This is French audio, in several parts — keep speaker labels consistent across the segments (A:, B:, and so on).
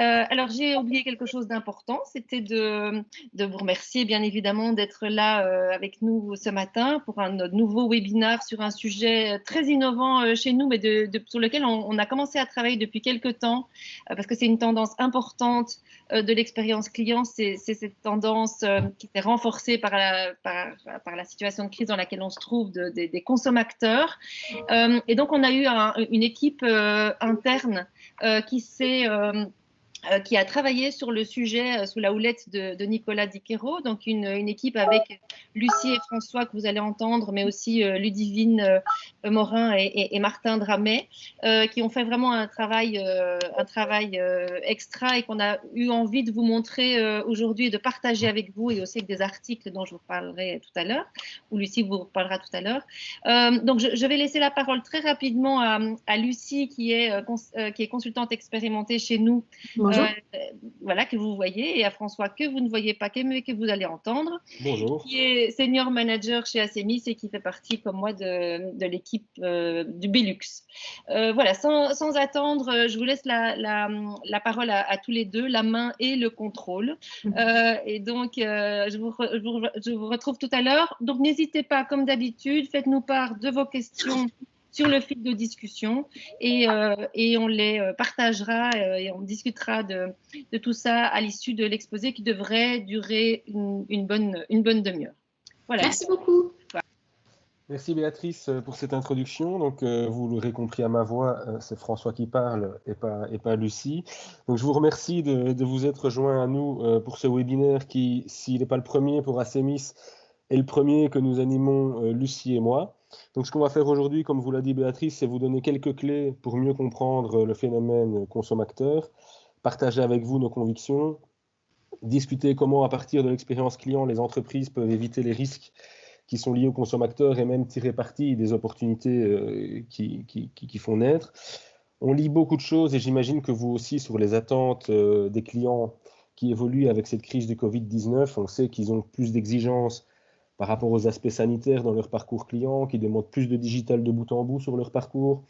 A: Alors, j'ai oublié quelque chose d'important, c'était de vous remercier, bien évidemment, d'être là avec nous ce matin pour un nouveau webinaire sur un sujet très innovant chez nous, mais sur lequel on a commencé à travailler depuis quelques temps, parce que c'est une tendance importante de l'expérience client. C'est cette tendance qui s'est renforcée par la situation de crise dans laquelle on se trouve des consommateurs. Et donc, on a eu une équipe interne qui a travaillé sur le sujet sous la houlette de Nicolas Diquero, donc une équipe avec Lucie et François que vous allez entendre, mais aussi Ludivine Morin et Martin Dramet, qui ont fait vraiment un travail extra et qu'on a eu envie de vous montrer aujourd'hui et de partager avec vous, et aussi avec des articles dont je vous parlerai tout à l'heure, ou Lucie vous parlera tout à l'heure. Donc je vais laisser la parole très rapidement à Lucie, qui est consultante expérimentée chez nous.
B: Bonjour.
A: Voilà, que vous voyez, et à François, que vous ne voyez pas, mais que vous allez entendre.
C: Bonjour.
A: Qui est senior manager chez Acemis et qui fait partie, comme moi, de l'équipe du Belux. Voilà, sans attendre, je vous laisse la parole à tous les deux, la main et le contrôle. Et donc, je vous retrouve tout à l'heure. Donc, n'hésitez pas, comme d'habitude, faites-nous part de vos questions sur le fil de discussion, et on les partagera et on discutera de tout ça à l'issue de l'exposé, qui devrait durer une bonne demi-heure. Voilà.
B: Merci beaucoup.
A: Voilà.
C: Merci Béatrice pour cette introduction. Donc, vous l'aurez compris à ma voix, c'est François qui parle et pas Lucie. Donc, je vous remercie de vous être joint à nous pour ce webinaire qui, s'il n'est pas le premier pour Acemis, est le premier que nous animons Lucie et moi. Donc, ce qu'on va faire aujourd'hui, comme vous l'a dit Béatrice, c'est vous donner quelques clés pour mieux comprendre le phénomène consommateur, partager avec vous nos convictions, discuter comment, à partir de l'expérience client, les entreprises peuvent éviter les risques qui sont liés aux consommateurs et même tirer parti des opportunités qui font naître. On lit beaucoup de choses, et j'imagine que vous aussi, sur les attentes des clients qui évoluent avec cette crise du Covid-19. On sait qu'ils ont plus d'exigences par rapport aux aspects sanitaires dans leur parcours client, qui demandent plus de digital de bout en bout sur leur parcours,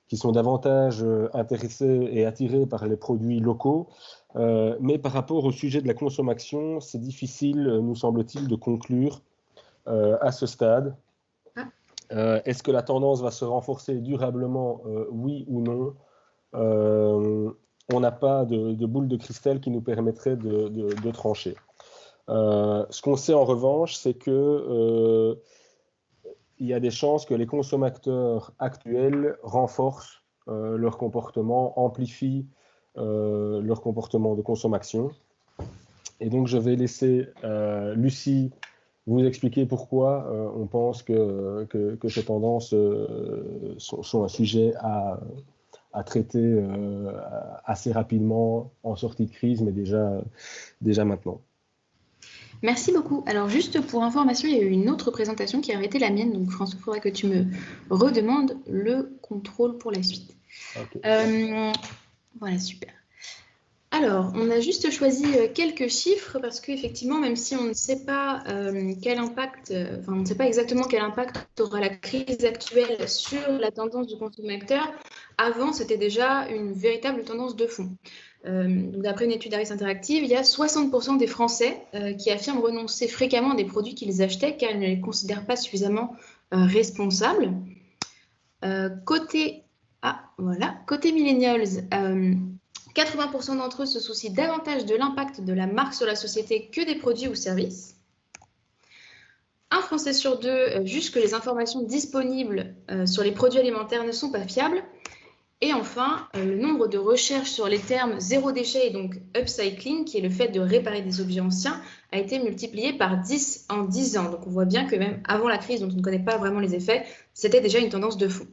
C: qui sont davantage intéressés et attirés par les produits locaux. Mais par rapport au sujet de la consommation, c'est difficile, nous semble-t-il, de conclure à ce stade. Est-ce que la tendance va se renforcer durablement, oui ou non? On n'a pas de boule de cristal qui nous permettrait de trancher. Ce qu'on sait en revanche, c'est que il y a des chances que les consommateurs actuels renforcent leur comportement, amplifient leur comportement de consommation. Et donc, je vais laisser Lucie vous expliquer pourquoi on pense que ces tendances sont un sujet à traiter assez rapidement en sortie de crise, mais déjà maintenant.
B: Merci beaucoup. Alors, juste pour information, il y a eu une autre présentation qui a été la mienne. Donc, François, il faudra que tu me redemandes le contrôle pour la suite. Okay. Voilà, super. Alors, on a juste choisi quelques chiffres parce qu'effectivement, même si on ne sait pas quel impact, on ne sait pas exactement quel impact aura la crise actuelle sur la tendance du consommateur, avant, c'était déjà une véritable tendance de fond. D'après une étude Harris Interactive, il y a 60% des Français qui affirment renoncer fréquemment à des produits qu'ils achetaient car ils ne les considèrent pas suffisamment responsables. Côté millennials, 80% d'entre eux se soucient davantage de l'impact de la marque sur la société que des produits ou services. Un Français sur deux juge que les informations disponibles sur les produits alimentaires ne sont pas fiables. Et enfin, le nombre de recherches sur les termes zéro déchet et donc upcycling, qui est le fait de réparer des objets anciens, a été multiplié par 10 en 10 ans. Donc on voit bien que même avant la crise, dont on ne connaît pas vraiment les effets, c'était déjà une tendance de fond.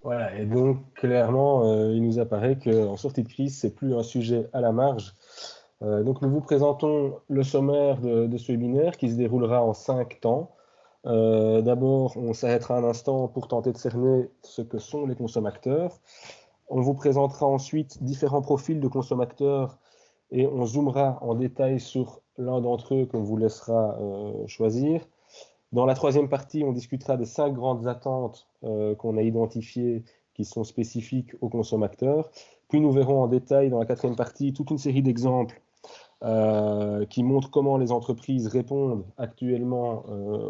C: Voilà, et donc clairement, il nous apparaît qu'en sortie de crise, c'est plus un sujet à la marge. Donc nous vous présentons le sommaire de ce webinaire qui se déroulera en 5 temps. D'abord, on s'arrêtera un instant pour tenter de cerner ce que sont les consommateurs. On vous présentera ensuite différents profils de consommateurs et on zoomera en détail sur l'un d'entre eux qu'on vous laissera choisir. Dans la troisième partie, on discutera des 5 grandes attentes qu'on a identifiées qui sont spécifiques aux consommateurs. Puis nous verrons en détail dans la 4e partie toute une série d'exemples qui montrent comment les entreprises répondent actuellement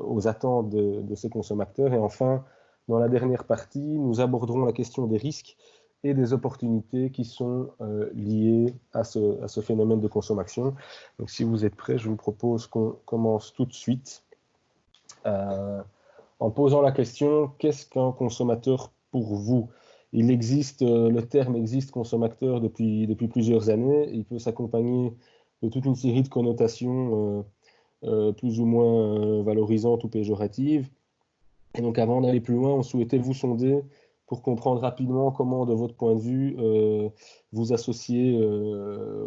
C: aux attentes de ces consommateurs. Et enfin, dans la dernière partie, nous aborderons la question des risques et des opportunités qui sont liées à ce phénomène de consommation. Donc si vous êtes prêts, je vous propose qu'on commence tout de suite en posant la question, qu'est-ce qu'un consommateur pour vous? Le terme existe consommateur depuis plusieurs années. Il peut s'accompagner de toute une série de connotations plus ou moins valorisantes ou péjoratives. Et donc avant d'aller plus loin, on souhaitait vous sonder pour comprendre rapidement comment, de votre point de vue, vous associez,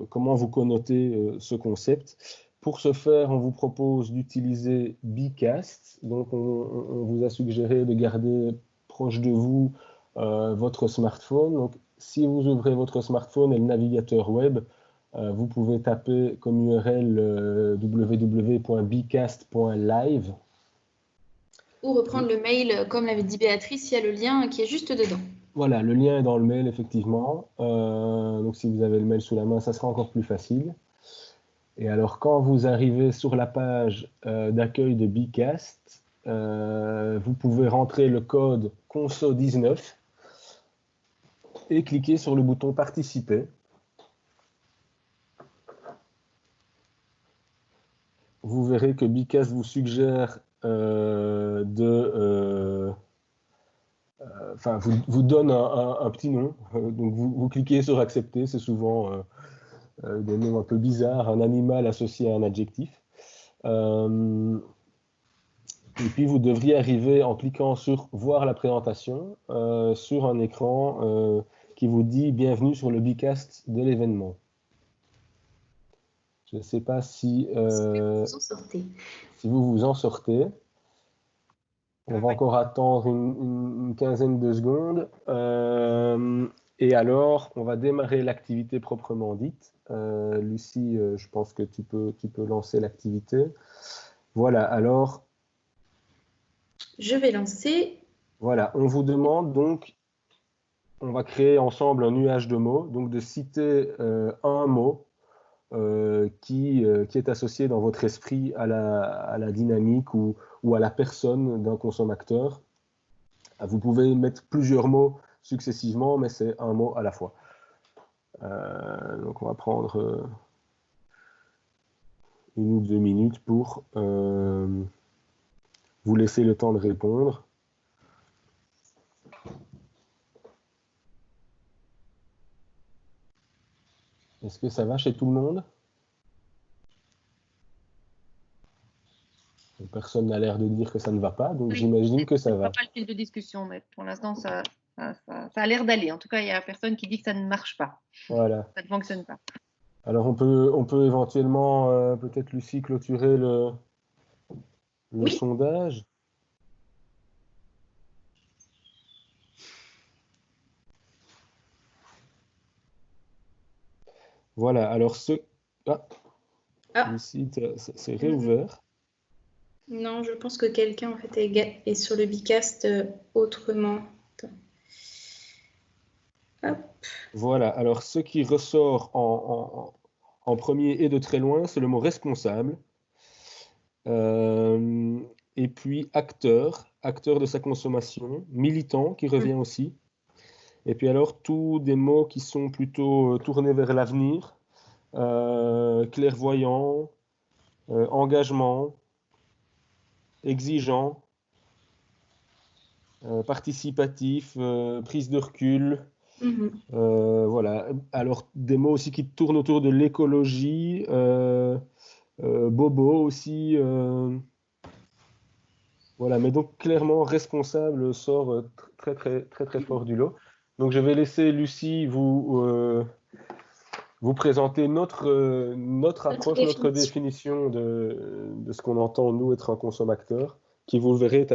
C: comment vous connotez ce concept. Pour ce faire, on vous propose d'utiliser Bcast. Donc, on vous a suggéré de garder proche de vous votre smartphone. Donc, si vous ouvrez votre smartphone et le navigateur web, vous pouvez taper comme URL www.bcast.live.
B: Ou reprendre le mail, comme l'avait dit Béatrice, il y a le lien qui est juste dedans.
C: Voilà, le lien est dans le mail, effectivement. Donc, si vous avez le mail sous la main, ça sera encore plus facile. Et alors, quand vous arrivez sur la page d'accueil de Bcast, vous pouvez rentrer le code CONSO19 et cliquer sur le bouton Participer. Vous verrez que Bcast vous suggère vous donne un petit nom. Donc, vous cliquez sur Accepter, c'est souvent des noms un peu bizarres, un animal associé à un adjectif. Et puis, vous devriez arriver en cliquant sur Voir la présentation sur un écran qui vous dit Bienvenue sur le Bcast de l'événement. Je ne sais pas si vous vous en sortez. On va encore attendre une quinzaine de secondes. Et alors, on va démarrer l'activité proprement dite. Lucie, je pense que tu peux lancer l'activité. Voilà, alors...
B: Je vais lancer.
C: Voilà, on vous demande donc, on va créer ensemble un nuage de mots, donc de citer un mot qui est associé dans votre esprit à la dynamique ou à la personne d'un consommateur. Vous pouvez mettre plusieurs mots successivement, mais c'est un mot à la fois. Donc on va prendre 1 ou 2 minutes pour vous laisser le temps de répondre. Est-ce que ça va chez tout le monde? Personne n'a l'air de dire que ça ne va pas, donc oui, j'imagine que ça va.
A: Pas le fil de discussion, mais pour l'instant, ça a l'air d'aller. En tout cas, il n'y a personne qui dit que ça ne marche pas.
C: Voilà.
A: Ça ne fonctionne pas.
C: Alors, on peut éventuellement, peut-être, Lucie, clôturer le oui. Sondage. Voilà, alors Lucie, c'est réouvert.
B: Non, je pense que quelqu'un en fait est sur le Bcast autrement.
C: Hop. Voilà, alors ce qui ressort en premier et de très loin, c'est le mot responsable. Et puis acteur de sa consommation, militant qui revient aussi. Et puis alors tous des mots qui sont plutôt tournés vers l'avenir, clairvoyant, engagement, exigeant, participatif, prise de recul. Voilà. Alors des mots aussi qui tournent autour de l'écologie, bobo aussi. Voilà, mais donc clairement responsable sort très fort du lot. Donc je vais laisser Lucie vous présenter notre approche, notre définition de ce qu'on entend nous être un consommateur, qui vous le verrez est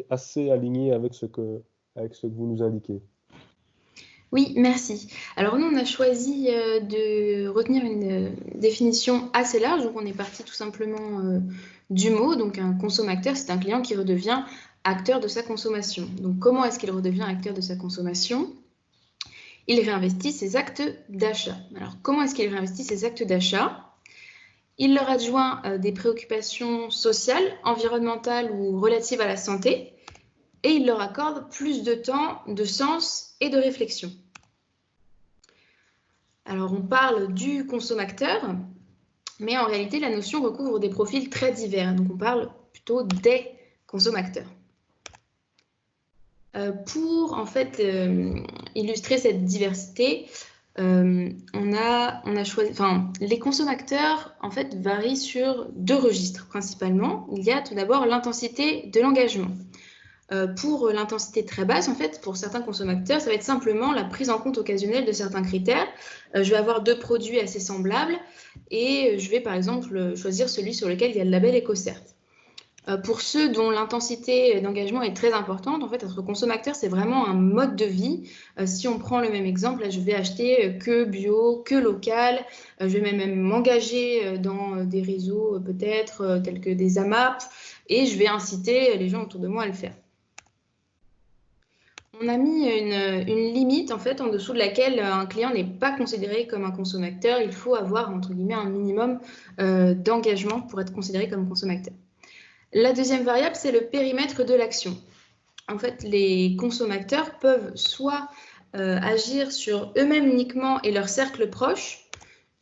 C: assez aligné avec ce que vous nous indiquez.
B: Oui, merci. Alors nous, on a choisi de retenir une définition assez large. Donc on est parti tout simplement du mot. Donc un consommateur, c'est un client qui redevient acteur de sa consommation. Donc, comment est-ce qu'il redevient acteur de sa consommation? Il réinvestit ses actes d'achat. Alors, comment est-ce qu'il réinvestit ses actes d'achat? Il leur adjoint des préoccupations sociales, environnementales ou relatives à la santé, et il leur accorde plus de temps, de sens et de réflexion. Alors, on parle du consommateur, mais en réalité, la notion recouvre des profils très divers. Donc, on parle plutôt des consommateurs. Pour en fait illustrer cette diversité, on a choisi, les consommateurs en fait varient sur deux registres principalement. Il y a tout d'abord l'intensité de l'engagement. Pour l'intensité très basse, en fait, pour certains consommateurs, ça va être simplement la prise en compte occasionnelle de certains critères. Je vais avoir deux produits assez semblables et je vais par exemple choisir celui sur lequel il y a le label EcoCert. Pour ceux dont l'intensité d'engagement est très importante, en fait, être consommateur, c'est vraiment un mode de vie. Si on prend le même exemple, là, je vais acheter que bio, que local. Je vais même m'engager dans des réseaux peut-être tels que des AMAP et je vais inciter les gens autour de moi à le faire. On a mis une limite en fait en dessous de laquelle un client n'est pas considéré comme un consommateur. Il faut avoir entre guillemets un minimum d'engagement pour être considéré comme consommateur. La deuxième variable, c'est le périmètre de l'action. En fait, les consommateurs peuvent soit agir sur eux-mêmes uniquement et leur cercle proche,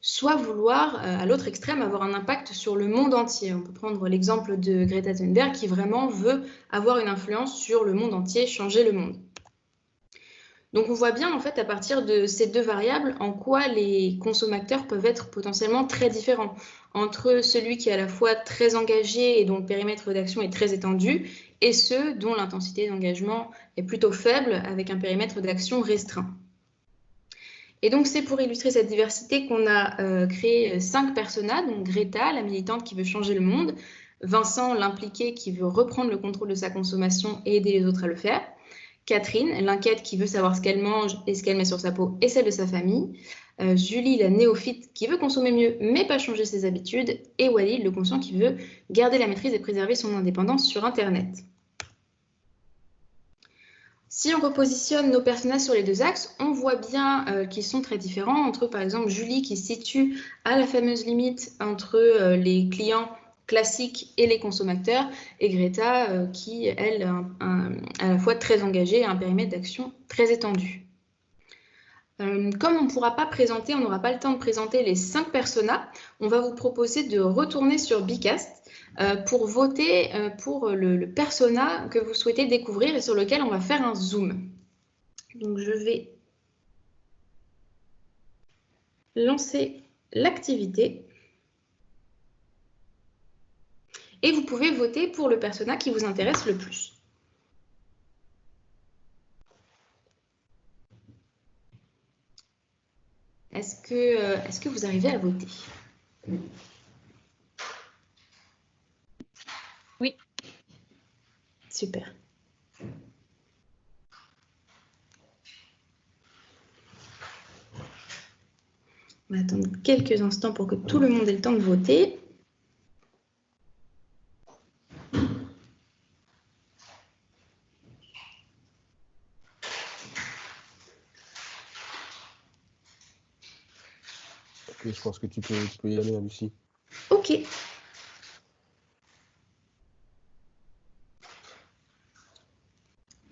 B: soit vouloir, à l'autre extrême, avoir un impact sur le monde entier. On peut prendre l'exemple de Greta Thunberg qui vraiment veut avoir une influence sur le monde entier, changer le monde. Donc on voit bien en fait à partir de ces deux variables en quoi les consommateurs peuvent être potentiellement très différents entre celui qui est à la fois très engagé et dont le périmètre d'action est très étendu et ceux dont l'intensité d'engagement est plutôt faible avec un périmètre d'action restreint. Et donc c'est pour illustrer cette diversité qu'on a créé 5 personas, donc Greta, la militante qui veut changer le monde, Vincent, l'impliqué qui veut reprendre le contrôle de sa consommation et aider les autres à le faire, Catherine, l'inquiète qui veut savoir ce qu'elle mange et ce qu'elle met sur sa peau et celle de sa famille. Julie, la néophyte qui veut consommer mieux mais pas changer ses habitudes. Et Walid, le conscient qui veut garder la maîtrise et préserver son indépendance sur Internet. Si on repositionne nos personnages sur les deux axes, on voit bien qu'ils sont très différents entre, par exemple, Julie qui se situe à la fameuse limite entre les clients classiques et les consommateurs, et Greta qui, elle, à la fois très engagée et un périmètre d'action très étendu. Comme on ne pourra pas présenter, on n'aura pas le temps de présenter les 5 personas, on va vous proposer de retourner sur Bicast pour voter pour le persona que vous souhaitez découvrir et sur lequel on va faire un zoom. Donc je vais lancer l'activité. Et vous pouvez voter pour le persona qui vous intéresse le plus. Est-ce que vous arrivez à voter?
A: Oui.
B: Super. On va attendre quelques instants pour que tout le monde ait le temps de voter.
C: Je pense que tu peux y aller, Lucie.
B: Ok.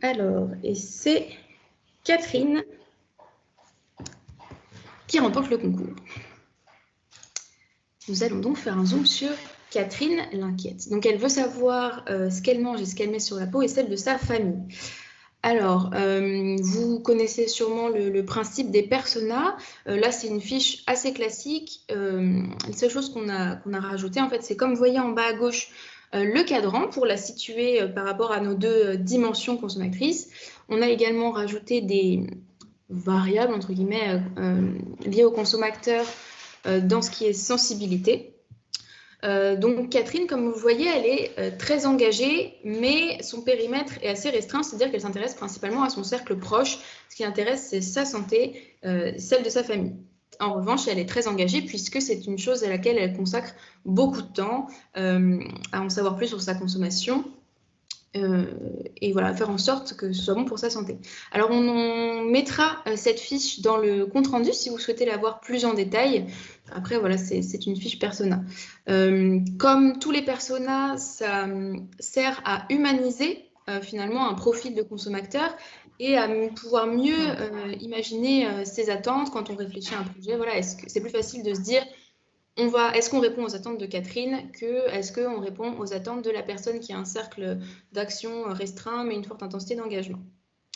B: Alors, et c'est Catherine qui remporte le concours. Nous allons donc faire un zoom sur Catherine l'inquiète. Donc, elle veut savoir ce qu'elle mange et ce qu'elle met sur la peau et celle de sa famille. Alors, vous connaissez sûrement le principe des personas. Là, c'est une fiche assez classique. La seule chose qu'on a rajoutée, en fait, c'est comme vous voyez en bas à gauche, le cadran pour la situer par rapport à nos deux dimensions consommatrices. On a également rajouté des variables, entre guillemets, liées au consommateur dans ce qui est sensibilité. Donc Catherine, comme vous voyez, elle est très engagée, mais son périmètre est assez restreint, c'est-à-dire qu'elle s'intéresse principalement à son cercle proche. Ce qui l'intéresse, c'est sa santé, celle de sa famille. En revanche, elle est très engagée puisque c'est une chose à laquelle elle consacre beaucoup de temps, à en savoir plus sur sa consommation et voilà, faire en sorte que ce soit bon pour sa santé. Alors, on mettra cette fiche dans le compte-rendu si vous souhaitez la voir plus en détail. Après, voilà, c'est une fiche persona. Comme tous les personas, ça sert à humaniser finalement un profil de consommateur et à pouvoir mieux imaginer ses attentes quand on réfléchit à un projet. Voilà, est-ce que c'est plus facile de se dire est-ce qu'on répond aux attentes de Catherine que est-ce qu'on répond aux attentes de la personne qui a un cercle d'action restreint mais une forte intensité d'engagement.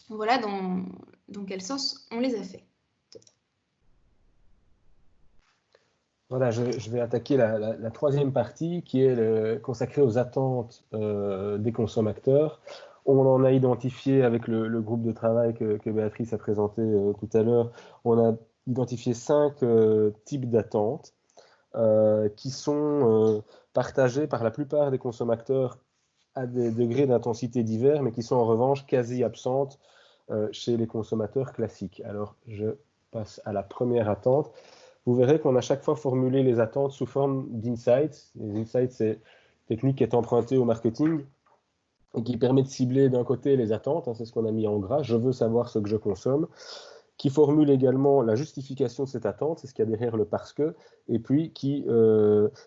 B: Voilà dans quel sens on les a fait.
C: Voilà, je vais attaquer la troisième partie qui est consacrée aux attentes des consommateurs. On en a identifié avec le groupe de travail que Béatrice a présenté tout à l'heure, on a identifié 5 types d'attentes qui sont partagés par la plupart des consommateurs à des degrés d'intensité divers, mais qui sont en revanche quasi absentes chez les consommateurs classiques. Alors, je passe à la première attente. Vous verrez qu'on a chaque fois formulé les attentes sous forme d'insights. Les insights, c'est une technique qui est empruntée au marketing et qui permet de cibler d'un côté les attentes, c'est ce qu'on a mis en gras, je veux savoir ce que je consomme, qui formule également la justification de cette attente, c'est ce qu'il y a derrière le parce que, et puis qui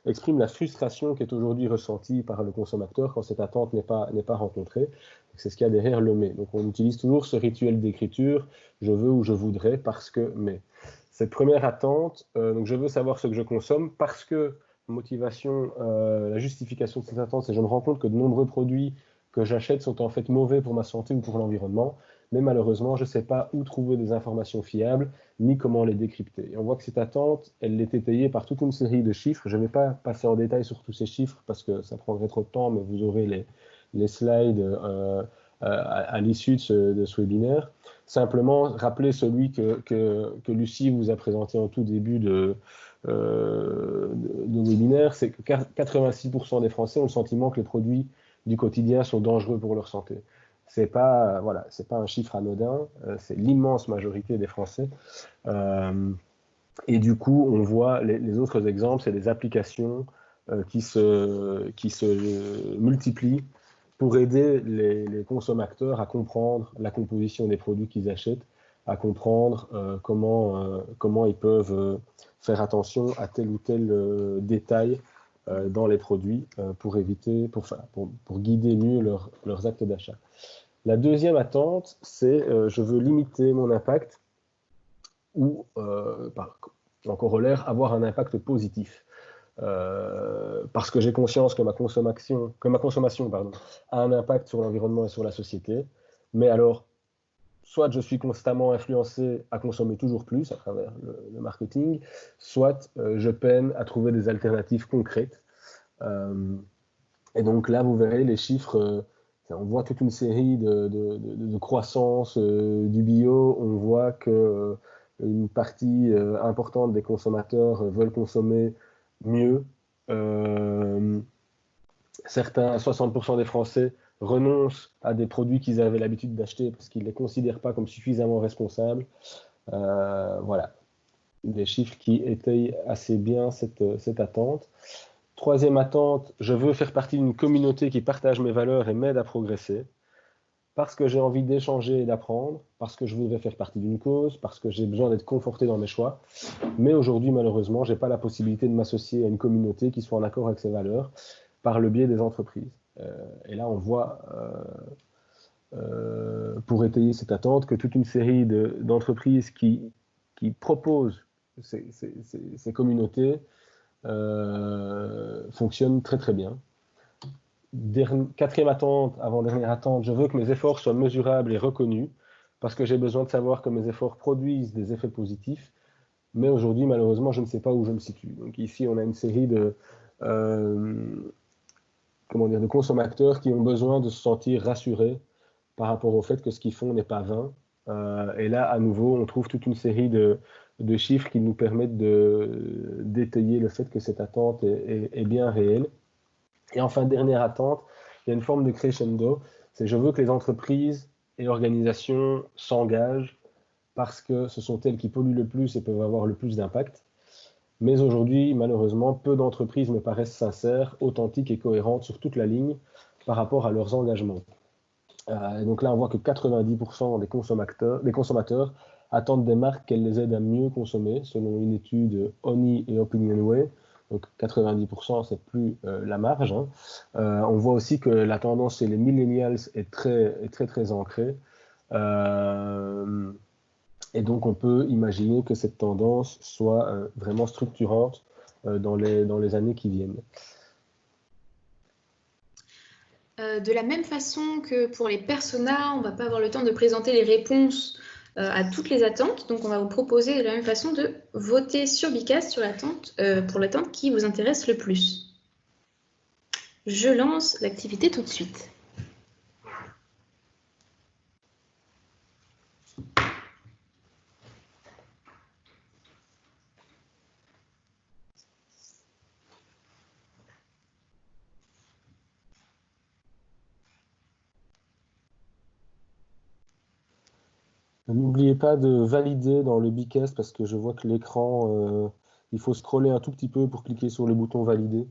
C: exprime la frustration qui est aujourd'hui ressentie par le consommateur quand cette attente n'est pas rencontrée. C'est ce qu'il y a derrière le mais. Donc on utilise toujours ce rituel d'écriture, je veux ou je voudrais, parce que mais. Cette première attente, donc je veux savoir ce que je consomme, parce que motivation, la justification de cette attente, c'est je me rends compte que de nombreux produits que j'achète sont en fait mauvais pour ma santé ou pour l'environnement. Mais malheureusement, je ne sais pas où trouver des informations fiables, ni comment les décrypter. Et on voit que cette attente, elle est étayée par toute une série de chiffres. Je ne vais pas passer en détail sur tous ces chiffres parce que ça prendrait trop de temps, mais vous aurez les slides à l'issue de ce webinaire. Simplement, rappeler celui que Lucie vous a présenté en tout début de webinaire, c'est que 86% des Français ont le sentiment que les produits du quotidien sont dangereux pour leur santé. C'est pas un chiffre anodin, c'est l'immense majorité des Français. Et du coup, on voit les autres exemples, c'est des applications qui se multiplient pour aider les consommateurs à comprendre la composition des produits qu'ils achètent, à comprendre comment ils peuvent faire attention à tel ou tel détail dans les produits pour guider mieux leurs actes d'achat. La deuxième attente, c'est je veux limiter mon impact ou, en corollaire, avoir un impact positif. Parce que j'ai conscience que ma consommation a un impact sur l'environnement et sur la société. Mais alors, soit je suis constamment influencé à consommer toujours plus à travers le marketing, soit je peine à trouver des alternatives concrètes. Et donc là, vous verrez les chiffres. On voit toute une série de croissance du bio. On voit qu'une partie importante des consommateurs veulent consommer mieux. Certains, 60% des Français, renoncent à des produits qu'ils avaient l'habitude d'acheter parce qu'ils ne les considèrent pas comme suffisamment responsables. Voilà, des chiffres qui étayent assez bien cette attente. Troisième attente, je veux faire partie d'une communauté qui partage mes valeurs et m'aide à progresser, parce que j'ai envie d'échanger et d'apprendre, parce que je voudrais faire partie d'une cause, parce que j'ai besoin d'être conforté dans mes choix. Mais aujourd'hui, malheureusement, je n'ai pas la possibilité de m'associer à une communauté qui soit en accord avec ces valeurs par le biais des entreprises. Et là, on voit, pour étayer cette attente, que toute une série d'entreprises qui proposent ces communautés fonctionne très très bien. Quatrième attente, avant-dernière attente, je veux que mes efforts soient mesurables et reconnus parce que j'ai besoin de savoir que mes efforts produisent des effets positifs, mais aujourd'hui malheureusement je ne sais pas où je me situe. Donc ici on a une série de consommateurs qui ont besoin de se sentir rassurés par rapport au fait que ce qu'ils font n'est pas vain. Et là à nouveau on trouve toute une série de chiffres qui nous permettent d'étayer le fait que cette attente est bien réelle. Et enfin, dernière attente, il y a une forme de crescendo, c'est je veux que les entreprises et organisations s'engagent parce que ce sont elles qui polluent le plus et peuvent avoir le plus d'impact. Mais aujourd'hui, malheureusement, peu d'entreprises me paraissent sincères, authentiques et cohérentes sur toute la ligne par rapport à leurs engagements. Et donc là, on voit que 90% des consommateurs attendent des marques qu'elles les aident à mieux consommer, selon une étude Honey et Opinionway. Donc 90%, c'est plus la marge. Hein. On voit aussi que la tendance chez les millennials est très ancrée. Et donc on peut imaginer que cette tendance soit vraiment structurante dans les années qui viennent.
B: De la même façon que pour les personas, on ne va pas avoir le temps de présenter les réponses à toutes les attentes. Donc, on va vous proposer de la même façon de voter sur Bicast sur pour l'attente qui vous intéresse le plus. Je lance l'activité tout de suite.
C: N'oubliez pas de valider dans le Bicast parce que je vois que l'écran, il faut scroller un tout petit peu pour cliquer sur le bouton valider,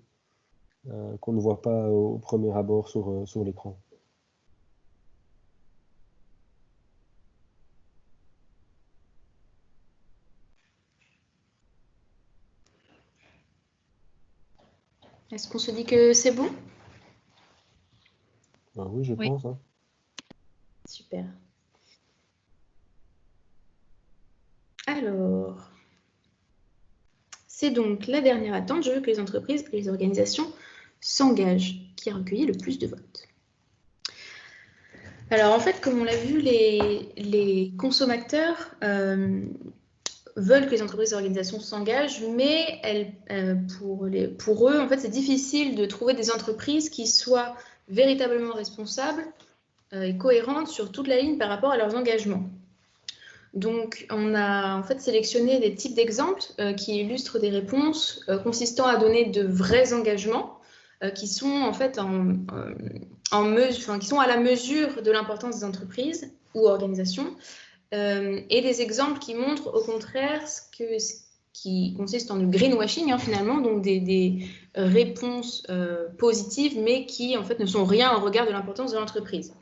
C: qu'on ne voit pas au premier abord sur l'écran.
B: Est-ce qu'on se dit que c'est bon?
C: Oui, je pense. Hein.
B: Super. Alors, c'est donc la dernière attente. Je veux que les entreprises et les organisations s'engagent, qui a recueilli le plus de votes. Alors, en fait, comme on l'a vu, les consommateurs veulent que les entreprises et organisations s'engagent, mais pour eux, en fait, c'est difficile de trouver des entreprises qui soient véritablement responsables et cohérentes sur toute la ligne par rapport à leurs engagements. Donc, on a en fait sélectionné des types d'exemples qui illustrent des réponses consistant à donner de vrais engagements qui sont en fait qui sont à la mesure de l'importance des entreprises ou organisations, et des exemples qui montrent au contraire ce qui consiste en du greenwashing finalement, donc des réponses positives mais qui en fait ne sont rien au regard de l'importance de l'entreprise.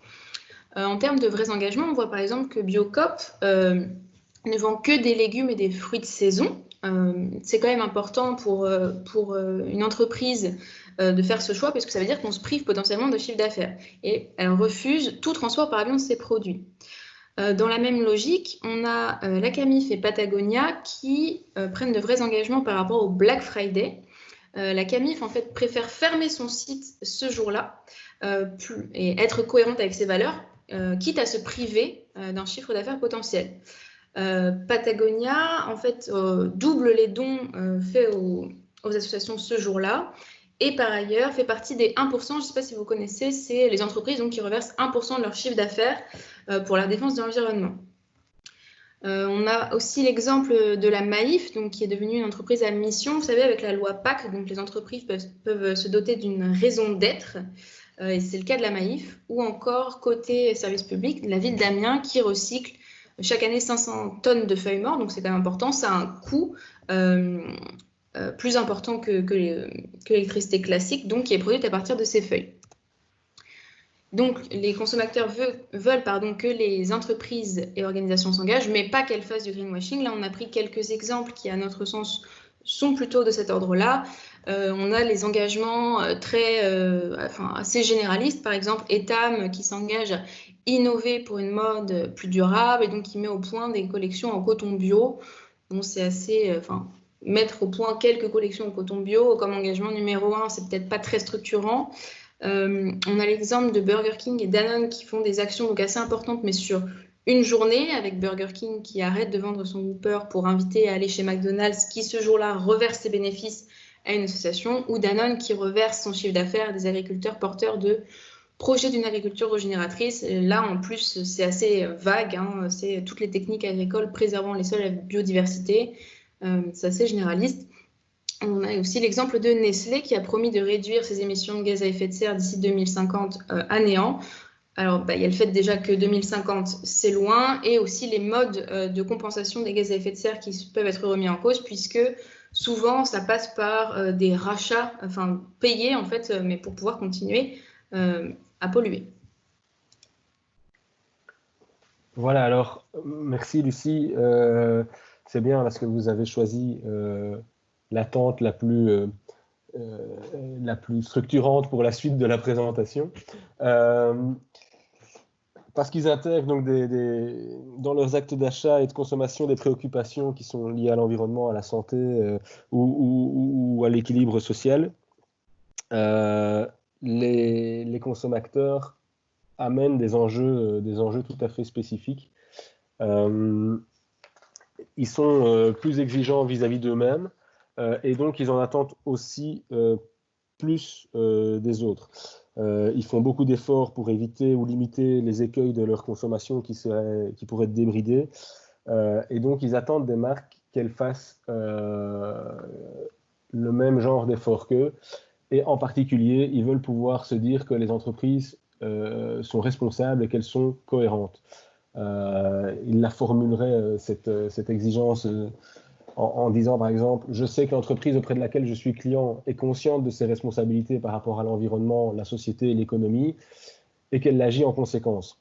B: En termes de vrais engagements, on voit par exemple que Biocoop ne vend que des légumes et des fruits de saison. C'est quand même important pour une entreprise de faire ce choix parce que ça veut dire qu'on se prive potentiellement de chiffre d'affaires. Et elle refuse tout transport par avion de ses produits. Dans la même logique, on a la Camif et Patagonia qui prennent de vrais engagements par rapport au Black Friday. La Camif en fait préfère fermer son site ce jour-là et être cohérente avec ses valeurs, quitte à se priver d'un chiffre d'affaires potentiel. Patagonia en fait double les dons faits aux associations ce jour-là. Et par ailleurs, fait partie des 1%, je ne sais pas si vous connaissez, c'est les entreprises donc, qui reversent 1% de leur chiffre d'affaires pour la défense de l'environnement. On a aussi l'exemple de la Maïf, donc, qui est devenue une entreprise à mission. Vous savez, avec la loi PAC, donc, les entreprises peuvent se doter d'une raison d'être, et c'est le cas de la Maïf. Ou encore, côté service public, la ville d'Amiens qui recycle chaque année 500 tonnes de feuilles mortes, donc c'est quand même important. Ça a un coût plus important que l'électricité classique, donc qui est produite à partir de ces feuilles. Donc, les consommateurs veulent que les entreprises et organisations s'engagent, mais pas qu'elles fassent du greenwashing. Là, on a pris quelques exemples qui, à notre sens, sont plutôt de cet ordre-là. On a les engagements assez généralistes, par exemple, Etam qui s'engage à innover pour une mode plus durable et donc qui met au point des collections en coton bio. Bon, c'est assez... mettre au point quelques collections en coton bio comme engagement numéro 1, c'est peut-être pas très structurant. On a l'exemple de Burger King et Danone qui font des actions donc assez importantes, mais sur une journée, avec Burger King qui arrête de vendre son Whopper pour inviter à aller chez McDonald's, qui ce jour-là reverse ses bénéfices à une association, ou Danone qui reverse son chiffre d'affaires à des agriculteurs porteurs de projets d'une agriculture régénératrice. Là, en plus, c'est assez vague, c'est toutes les techniques agricoles préservant les sols et la biodiversité, c'est assez généraliste. On a aussi l'exemple de Nestlé qui a promis de réduire ses émissions de gaz à effet de serre d'ici 2050 à néant. Alors, il y a le fait déjà que 2050, c'est loin, et aussi les modes de compensation des gaz à effet de serre qui peuvent être remis en cause, puisque souvent, ça passe par des rachats, payés en fait, mais pour pouvoir continuer à polluer.
C: Voilà, alors merci Lucie. C'est bien parce que vous avez choisi l'attente la plus structurante pour la suite de la présentation. Parce qu'ils intègrent donc dans leurs actes d'achat et de consommation des préoccupations qui sont liées à l'environnement, à la santé ou à l'équilibre social. Les consommateurs amènent des enjeux tout à fait spécifiques. Ils sont plus exigeants vis-à-vis d'eux-mêmes et donc ils en attendent aussi plus des autres. Ils font beaucoup d'efforts pour éviter ou limiter les écueils de leur consommation qui pourraient être débridés. Et donc, ils attendent des marques qu'elles fassent le même genre d'efforts qu'eux. Et en particulier, ils veulent pouvoir se dire que les entreprises sont responsables et qu'elles sont cohérentes. Ils la formuleraient, cette exigence, en disant par exemple, je sais que l'entreprise auprès de laquelle je suis client est consciente de ses responsabilités par rapport à l'environnement, la société et l'économie, et qu'elle agit en conséquence.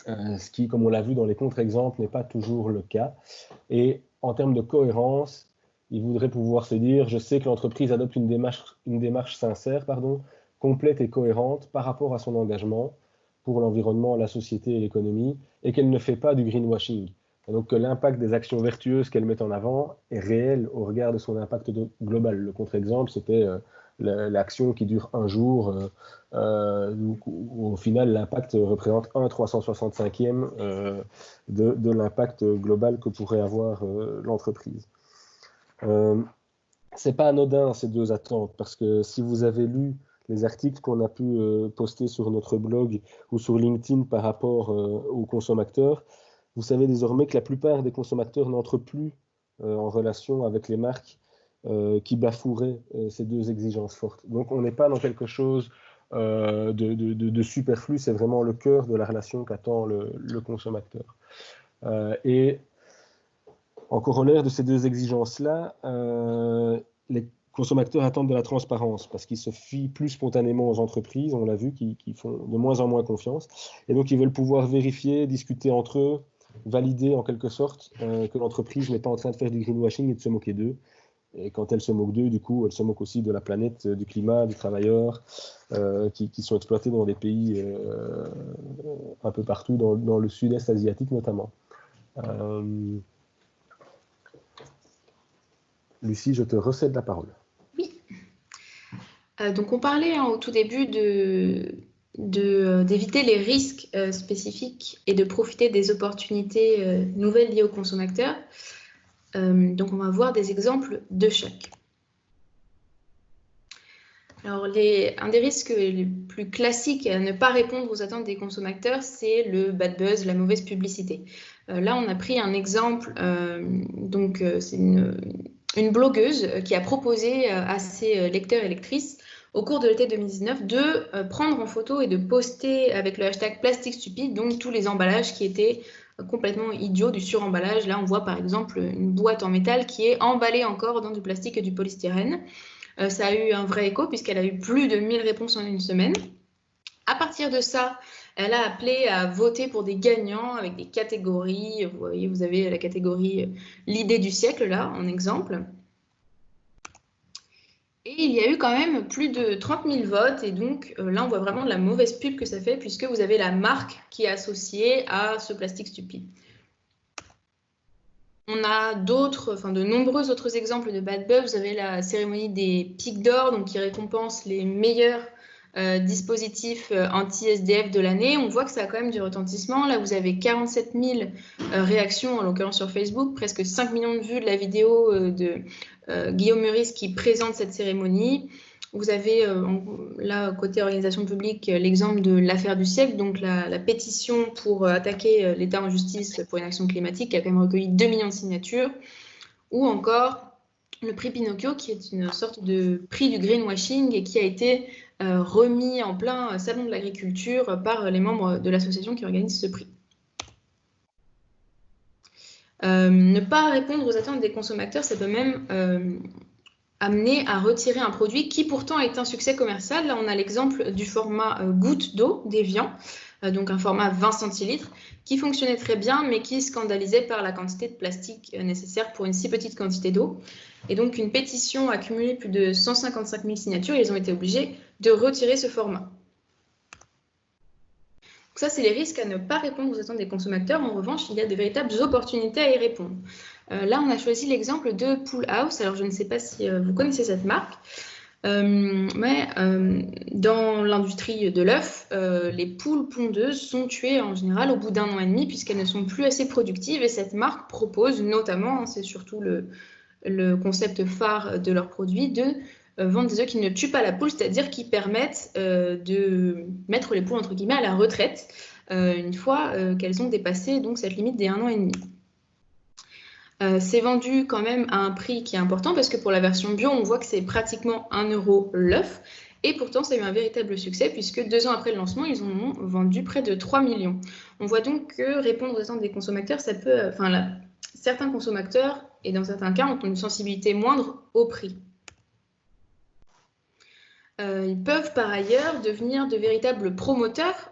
C: Ce qui, comme on l'a vu dans les contre-exemples, n'est pas toujours le cas. Et en termes de cohérence, il voudrait pouvoir se dire, je sais que l'entreprise adopte une démarche sincère, complète et cohérente par rapport à son engagement pour l'environnement, la société et l'économie, et qu'elle ne fait pas du greenwashing. Et donc que l'impact des actions vertueuses qu'elle met en avant est réel au regard de son impact global. Le contre-exemple, c'était l'action qui dure un jour, où au final l'impact représente 1/365e de l'impact global que pourrait avoir l'entreprise. C'est pas anodin ces deux attentes, parce que si vous avez lu les articles qu'on a pu poster sur notre blog ou sur LinkedIn par rapport aux consommateurs, vous savez désormais que la plupart des consommateurs n'entrent plus en relation avec les marques qui bafoueraient ces deux exigences fortes. Donc on n'est pas dans quelque chose de superflu, c'est vraiment le cœur de la relation qu'attend le consommateur. Et en corollaire de ces deux exigences-là, les consommateurs attendent de la transparence parce qu'ils se fient plus spontanément aux entreprises, on l'a vu, qui font de moins en moins confiance. Et donc ils veulent pouvoir vérifier, discuter entre eux, valider en quelque sorte que l'entreprise n'est pas en train de faire du greenwashing et de se moquer d'eux. Et quand elle se moque d'eux, du coup, elle se moque aussi de la planète, du climat, des travailleurs qui sont exploités dans des pays un peu partout, dans le sud-est asiatique notamment. Lucie, je te recède la parole.
B: Oui. Donc on parlait au tout début d'éviter les risques spécifiques et de profiter des opportunités nouvelles liées aux consommateurs. Donc on va voir des exemples de chaque. Alors un des risques les plus classiques à ne pas répondre aux attentes des consommateurs, c'est le bad buzz, la mauvaise publicité. Là on a pris un exemple, c'est une blogueuse qui a proposé à ses lecteurs et lectrices au cours de l'été 2019 de prendre en photo et de poster avec le hashtag plastique stupide, donc tous les emballages qui étaient complètement idiots, du suremballage. Là, on voit par exemple une boîte en métal qui est emballée encore dans du plastique et du polystyrène. Ça a eu un vrai écho puisqu'elle a eu plus de 1000 réponses en une semaine. À partir de ça, elle a appelé à voter pour des gagnants avec des catégories. Vous voyez, vous avez la catégorie l'idée du siècle là, en exemple. Et il y a eu quand même plus de 30 000 votes. Et donc là, on voit vraiment de la mauvaise pub que ça fait puisque vous avez la marque qui est associée à ce plastique stupide. On a de nombreux autres exemples de bad buzz. Vous avez la cérémonie des pics d'or, donc qui récompense les meilleurs dispositifs anti-SDF de l'année. On voit que ça a quand même du retentissement. Là, vous avez 47 000 réactions, en l'occurrence sur Facebook, presque 5 millions de vues de la vidéo de Guillaume Meurice qui présente cette cérémonie. Vous avez là, côté organisation publique, l'exemple de l'affaire du siècle, donc la pétition pour attaquer l'État en justice pour une action climatique qui a quand même recueilli 2 millions de signatures, ou encore le prix Pinocchio qui est une sorte de prix du greenwashing et qui a été remis en plein salon de l'agriculture par les membres de l'association qui organise ce prix. Ne pas répondre aux attentes des consommateurs, ça peut même amener à retirer un produit qui pourtant est un succès commercial. Là, on a l'exemple du format goutte d'eau d'Evian. donc un format 20 centilitres, qui fonctionnait très bien, mais qui scandalisait par la quantité de plastique nécessaire pour une si petite quantité d'eau. Et donc, une pétition a cumulé plus de 155 000 signatures et ils ont été obligés de retirer ce format. Donc ça, c'est les risques à ne pas répondre aux attentes des consommateurs. En revanche, il y a de véritables opportunités à y répondre. Là, on a choisi l'exemple de Pool House. Alors, je ne sais pas si vous connaissez cette marque. Mais dans l'industrie de l'œuf, les poules pondeuses sont tuées en général au bout d'1 an et demi puisqu'elles ne sont plus assez productives et cette marque propose notamment, c'est surtout le concept phare de leurs produits, de vendre des œufs qui ne tuent pas la poule, c'est-à-dire qui permettent de mettre les poules entre guillemets à la retraite une fois qu'elles ont dépassé donc, cette limite des 1 an et demi. C'est vendu quand même à un prix qui est important parce que pour la version bio, on voit que c'est pratiquement 1 € l'œuf. Et pourtant, ça a eu un véritable succès puisque 2 ans après le lancement, ils en ont vendu près de 3 millions. On voit donc que répondre aux attentes des consommateurs, ça peut, certains consommateurs, et dans certains cas, ont une sensibilité moindre au prix. Ils peuvent par ailleurs devenir de véritables promoteurs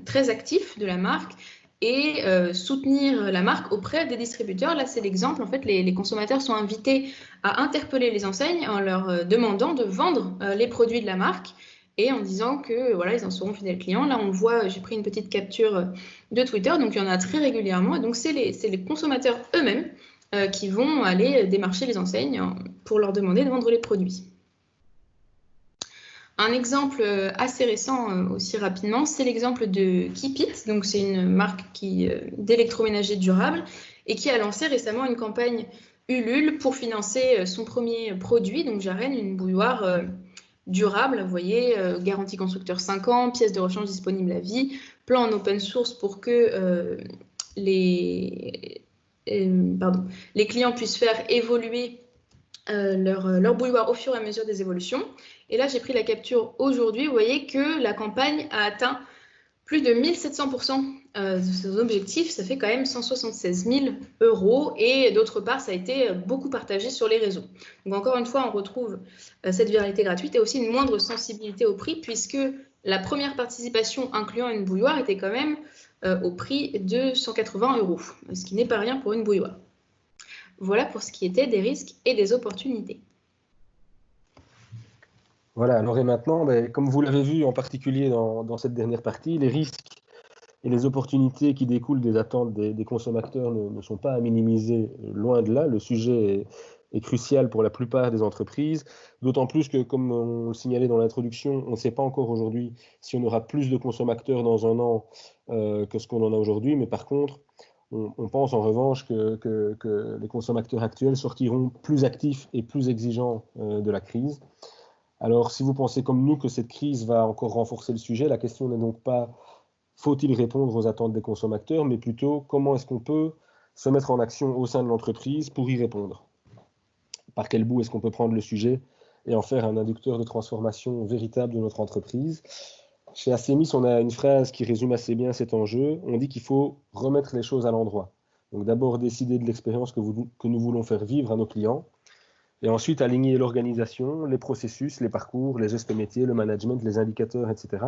B: très actifs de la marque et soutenir la marque auprès des distributeurs. Là, c'est l'exemple. En fait, les consommateurs sont invités à interpeller les enseignes en leur demandant de vendre les produits de la marque et en disant que voilà, ils en seront fidèles clients. Là, on voit, j'ai pris une petite capture de Twitter, donc il y en a très régulièrement. Et donc, c'est les consommateurs eux-mêmes qui vont aller démarcher les enseignes pour leur demander de vendre les produits. Un exemple assez récent aussi rapidement, c'est l'exemple de Keep It. Donc c'est une marque d'électroménager durable et qui a lancé récemment une campagne Ulule pour financer son premier produit, donc Jaren, une bouilloire durable. Vous voyez, garantie constructeur 5 ans, pièces de rechange disponibles à vie, plan en open source pour que les clients puissent faire évoluer leur bouilloire au fur et à mesure des évolutions. Et là, j'ai pris la capture aujourd'hui. Vous voyez que la campagne a atteint plus de 1700% de ses objectifs. Ça fait quand même 176 000 €. Et d'autre part, ça a été beaucoup partagé sur les réseaux. Donc encore une fois, on retrouve cette viralité gratuite et aussi une moindre sensibilité au prix puisque la première participation incluant une bouilloire était quand même au prix de 180 €, ce qui n'est pas rien pour une bouilloire. Voilà pour ce qui était des risques et des opportunités.
C: Voilà, alors et maintenant, comme vous l'avez vu en particulier dans cette dernière partie, les risques et les opportunités qui découlent des attentes des consommateurs ne sont pas à minimiser, loin de là. Le sujet est crucial pour la plupart des entreprises, d'autant plus que, comme on le signalait dans l'introduction, on ne sait pas encore aujourd'hui si on aura plus de consommateurs dans 1 an que ce qu'on en a aujourd'hui, mais par contre, on pense en revanche que les consommateurs actuels sortiront plus actifs et plus exigeants de la crise. Alors, si vous pensez comme nous que cette crise va encore renforcer le sujet, la question n'est donc pas faut-il répondre aux attentes des consommateurs, mais plutôt comment est-ce qu'on peut se mettre en action au sein de l'entreprise pour y répondre. Par quel bout est-ce qu'on peut prendre le sujet et en faire un inducteur de transformation véritable de notre entreprise. Chez Acemis, on a une phrase qui résume assez bien cet enjeu. On dit qu'il faut remettre les choses à l'endroit. Donc d'abord décider de l'expérience que nous voulons faire vivre à nos clients, et ensuite aligner l'organisation, les processus, les parcours, les gestes métiers, le management, les indicateurs, etc.,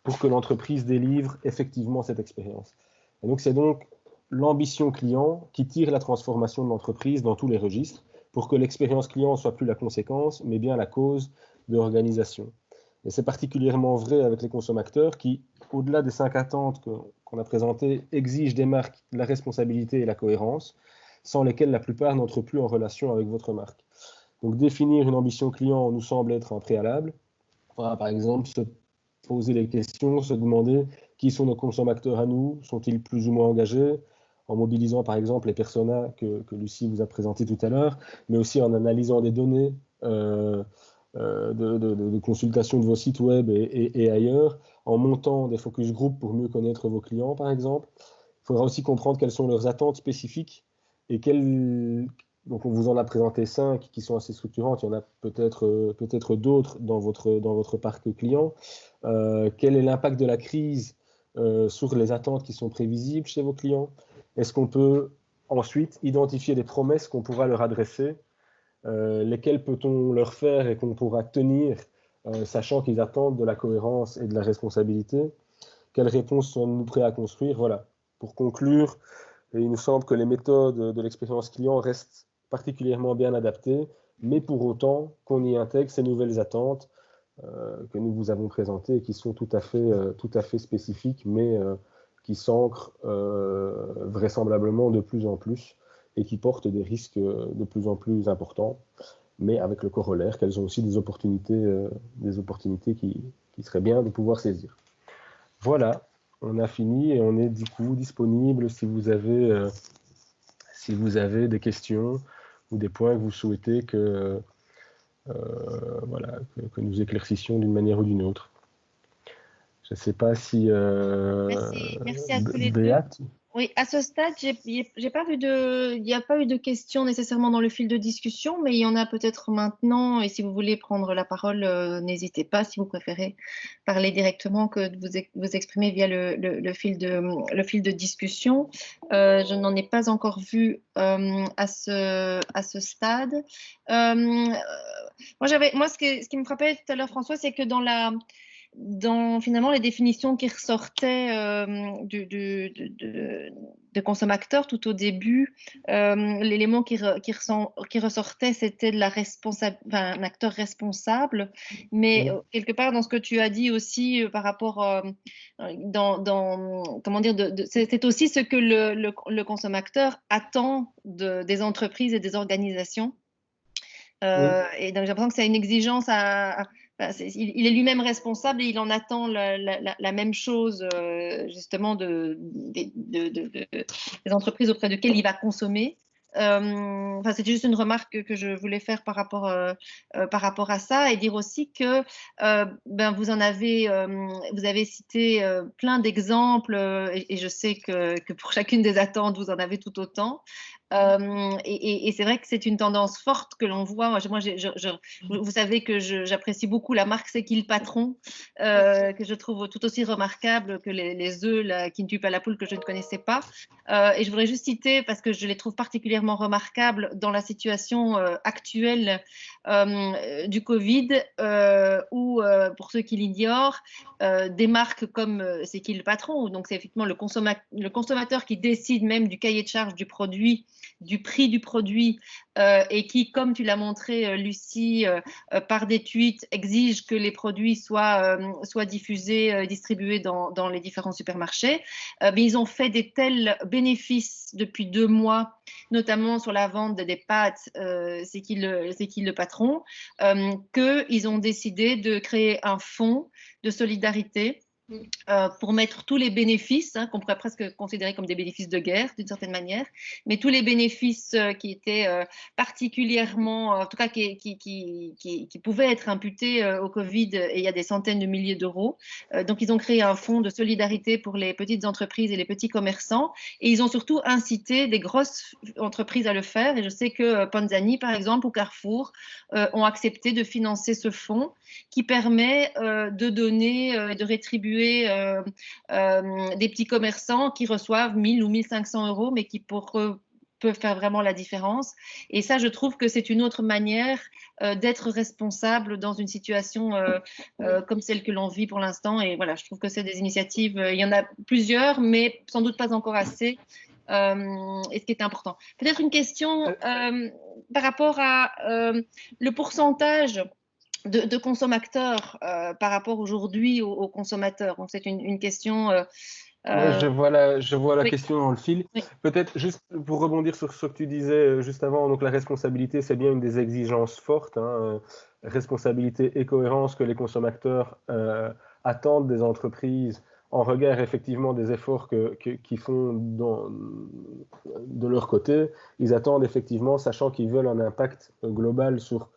C: pour que l'entreprise délivre effectivement cette expérience. Et donc c'est donc l'ambition client qui tire la transformation de l'entreprise dans tous les registres, pour que l'expérience client ne soit plus la conséquence, mais bien la cause de l'organisation. Et c'est particulièrement vrai avec les consommateurs qui, au-delà des 5 attentes qu'on a présentées, exigent des marques la responsabilité et la cohérence, sans lesquelles la plupart n'entrent plus en relation avec votre marque. Donc définir une ambition client nous semble être un préalable. On va par exemple se poser les questions, se demander qui sont nos consommateurs à nous, sont-ils plus ou moins engagés, en mobilisant par exemple les personas que Lucie vous a présentés tout à l'heure, mais aussi en analysant des données de consultation de vos sites web et ailleurs, en montant des focus group pour mieux connaître vos clients par exemple. Il faudra aussi comprendre quelles sont leurs attentes spécifiques et donc on vous en a présenté 5 qui sont assez structurantes, il y en a peut-être d'autres dans votre parc client. Quel est l'impact de la crise sur les attentes qui sont prévisibles chez vos clients? Est-ce qu'on peut ensuite identifier les promesses qu'on pourra leur adresser, lesquelles peut-on leur faire et qu'on pourra tenir, sachant qu'ils attendent de la cohérence et de la responsabilité? quelles réponses sommes-nous prêts à construire. Voilà. Pour conclure, il nous semble que les méthodes de l'expérience client restent particulièrement bien adaptées, mais pour autant qu'on y intègre ces nouvelles attentes que nous vous avons présentées et qui sont tout à fait spécifiques, mais qui s'ancrent vraisemblablement de plus en plus et qui portent des risques de plus en plus importants, mais avec le corollaire qu'elles ont aussi des opportunités qui seraient bien de pouvoir saisir. Voilà, on a fini et on est du coup disponible si vous avez des questions ou des points que vous souhaitez que nous éclaircissions d'une manière ou d'une autre. Je ne sais pas si...
A: Merci à tous les deux. Oui, à ce stade, il n'y a pas eu de questions nécessairement dans le fil de discussion, mais il y en a peut-être maintenant. Et si vous voulez prendre la parole, n'hésitez pas, si vous préférez parler directement que de vous exprimer via le fil de discussion. Je n'en ai pas encore vu à ce stade. Moi, ce qui me frappait tout à l'heure, François, c'est que dans finalement les définitions qui ressortaient de consommateur tout au début, l'élément qui ressortait, c'était de un acteur responsable, mais quelque part dans ce que tu as dit aussi par rapport comment dire, c'est aussi ce que le consommateur attend des entreprises et des organisations. Et donc j'ai l'impression que c'est une exigence il est lui-même responsable et il en attend la même chose justement des entreprises auprès desquelles il va consommer. C'est juste une remarque que je voulais faire par rapport à ça et dire aussi que vous avez cité plein d'exemples et je sais que pour chacune des attentes vous en avez tout autant. Et c'est vrai que c'est une tendance forte que l'on voit. Vous savez que j'apprécie beaucoup la marque C'est qui le patron, que je trouve tout aussi remarquable que les œufs qui ne tuent pas la poule que je ne connaissais pas. Et je voudrais juste citer, parce que je les trouve particulièrement remarquables dans la situation actuelle du Covid, où, pour ceux qui l'ignorent, des marques comme C'est qui le patron, donc c'est effectivement le consommateur qui décide même du cahier de charge du produit, du prix du produit et qui, comme tu l'as montré, Lucie, par des tweets, exige que les produits soient diffusés, distribués dans les différents supermarchés. Mais ils ont fait des tels bénéfices depuis 2 mois, notamment sur la vente des pâtes, c'est qui le patron, qu'ils ont décidé de créer un fonds de solidarité pour mettre tous les bénéfices, qu'on pourrait presque considérer comme des bénéfices de guerre d'une certaine manière, mais tous les bénéfices qui étaient particulièrement, en tout cas qui pouvaient être imputés au Covid, et il y a des centaines de milliers d'euros. Donc ils ont créé un fonds de solidarité pour les petites entreprises et les petits commerçants, et ils ont surtout incité des grosses entreprises à le faire, et je sais que Panzani par exemple ou Carrefour ont accepté de financer ce fonds qui permet de donner, de rétribuer des petits commerçants qui reçoivent 1000 ou 1500 euros, mais qui pour eux peuvent faire vraiment la différence. Et ça, je trouve que c'est une autre manière d'être responsable dans une situation comme celle que l'on vit pour l'instant. Et voilà, je trouve que c'est des initiatives, il y en a plusieurs, mais sans doute pas encore assez. Et ce qui est important. Peut-être une question par rapport à le pourcentage de consommateurs par rapport aujourd'hui aux consommateurs. Donc, c'est une question...
C: Oui, je vois la question dans le fil. Oui. Peut-être juste pour rebondir sur ce que tu disais juste avant, donc la responsabilité, c'est bien une des exigences fortes, responsabilité et cohérence que les consommateurs attendent des entreprises en regard effectivement des efforts qu'ils font de leur côté. Ils attendent effectivement, sachant qu'ils veulent un impact global sur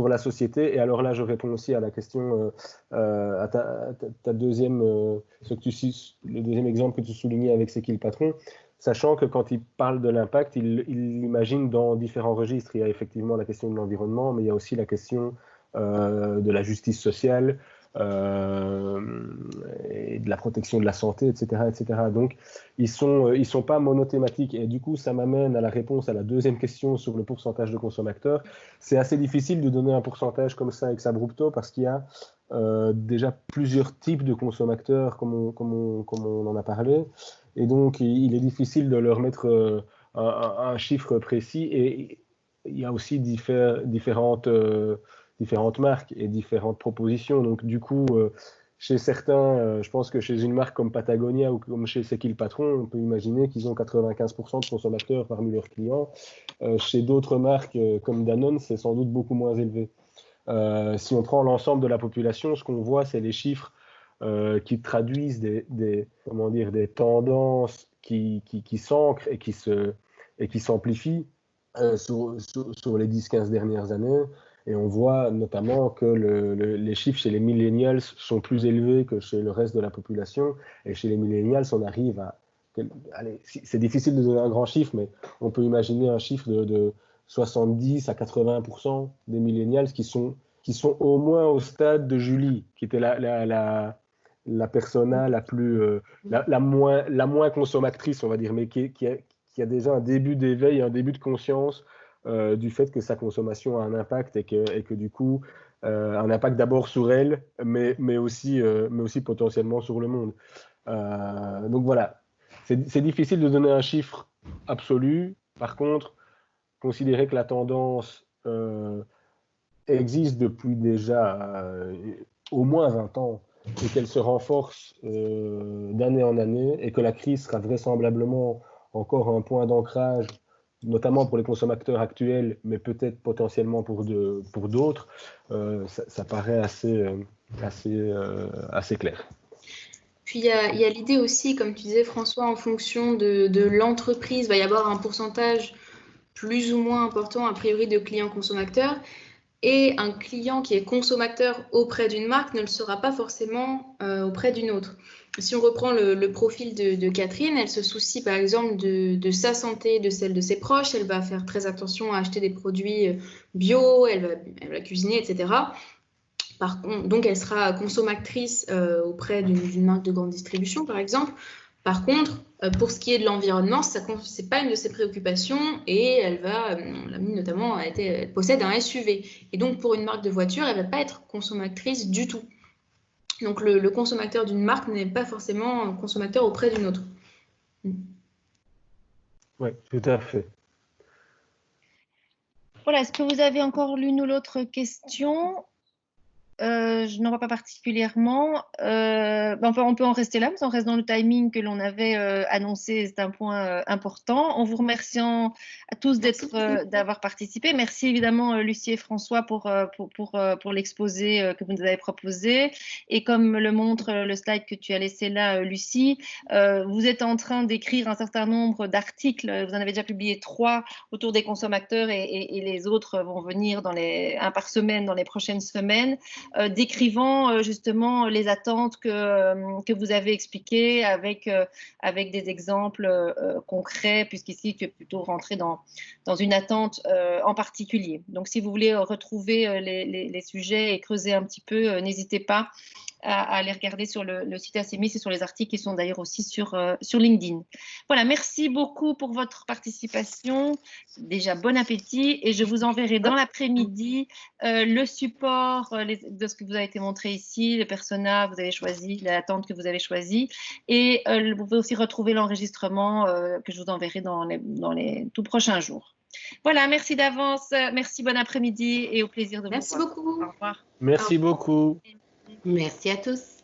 C: la société. Et alors là, je réponds aussi à la question, à ta deuxième, le deuxième exemple que tu soulignais avec C'est qui le patron, sachant que quand il parle de l'impact, il imagine dans différents registres. Il y a effectivement la question de l'environnement, mais il y a aussi la question de la justice sociale et de la protection de la santé, etc., etc. Donc, ils sont pas monothématiques. Et du coup, ça m'amène à la réponse à la deuxième question sur le pourcentage de consommateurs. C'est assez difficile de donner un pourcentage comme ça ex abrupto parce qu'il y a déjà plusieurs types de consommateurs, comme on en a parlé. Et donc, il est difficile de leur mettre un chiffre précis. Et il y a aussi différentes marques et différentes propositions. Donc, du coup, chez certains, je pense que chez une marque comme Patagonia ou comme chez C'est qui le patron, on peut imaginer qu'ils ont 95% de consommateurs parmi leurs clients. Chez d'autres marques comme Danone, c'est sans doute beaucoup moins élevé. Si on prend l'ensemble de la population, ce qu'on voit, c'est les chiffres qui traduisent des tendances qui s'ancrent et qui s'amplifient sur les 10-15 dernières années. Et on voit notamment que les chiffres chez les millennials sont plus élevés que chez le reste de la population. Et chez les millennials, on arrive à... Allez, c'est difficile de donner un grand chiffre, mais on peut imaginer un chiffre de 70 à 80% des millennials qui sont au moins au stade de Julie, qui était la persona la moins consommatrice, on va dire, mais qui a déjà un début d'éveil, un début de conscience du fait que sa consommation a un impact et que du coup, un impact d'abord sur elle, mais aussi potentiellement sur le monde. Donc voilà, c'est difficile de donner un chiffre absolu. Par contre, considérer que la tendance existe depuis déjà au moins 20 ans et qu'elle se renforce d'année en année et que la crise sera vraisemblablement encore un point d'ancrage, notamment pour les consommateurs actuels, mais peut-être potentiellement pour d'autres, ça paraît assez clair.
B: Puis il y a l'idée aussi, comme tu disais François, en fonction de l'entreprise, il va y avoir un pourcentage plus ou moins important a priori de clients consommateurs. Et un client qui est consommateur auprès d'une marque ne le sera pas forcément auprès d'une autre. Si on reprend le profil de Catherine, elle se soucie par exemple de sa santé, de celle de ses proches, elle va faire très attention à acheter des produits bio, elle va cuisiner, etc. Donc elle sera consommatrice auprès d'une marque de grande distribution par exemple. Par contre, pour ce qui est de l'environnement, ce n'est pas une de ses préoccupations et elle notamment, elle possède un SUV. Et donc, pour une marque de voiture, elle ne va pas être consommatrice du tout. Donc, le consommateur d'une marque n'est pas forcément un consommateur auprès d'une autre.
C: Oui, tout à fait.
A: Voilà, est-ce que vous avez encore l'une ou l'autre question ? Je n'en vois pas particulièrement. On peut en rester là, mais on reste dans le timing que l'on avait annoncé. C'est un point important. En vous remerciant à tous d'avoir participé. Merci évidemment Lucie et François pour l'exposé que vous nous avez proposé. Et comme le montre le slide que tu as laissé là, Lucie, vous êtes en train d'écrire un certain nombre d'articles. Vous en avez déjà publié 3 autour des consommateurs et les autres vont venir un par semaine dans les prochaines semaines. Décrivant justement les attentes que vous avez expliquées avec des exemples concrets, puisqu'ici tu es plutôt rentré dans une attente en particulier. Donc si vous voulez retrouver les sujets et creuser un petit peu, n'hésitez pas à aller regarder sur le site ACMIS et sur les articles qui sont d'ailleurs aussi sur LinkedIn. Voilà, merci beaucoup pour votre participation. Déjà, bon appétit et je vous enverrai dans l'après-midi le support de ce que vous avez été montré ici, le persona que vous avez choisi, l'attente que vous avez choisi et vous pouvez aussi retrouver l'enregistrement que je vous enverrai dans les tout prochains jours. Voilà, merci d'avance, merci, bon après-midi et au plaisir de vous voir.
B: Merci beaucoup.
A: Au revoir.
C: Merci beaucoup.
D: Merci à tous.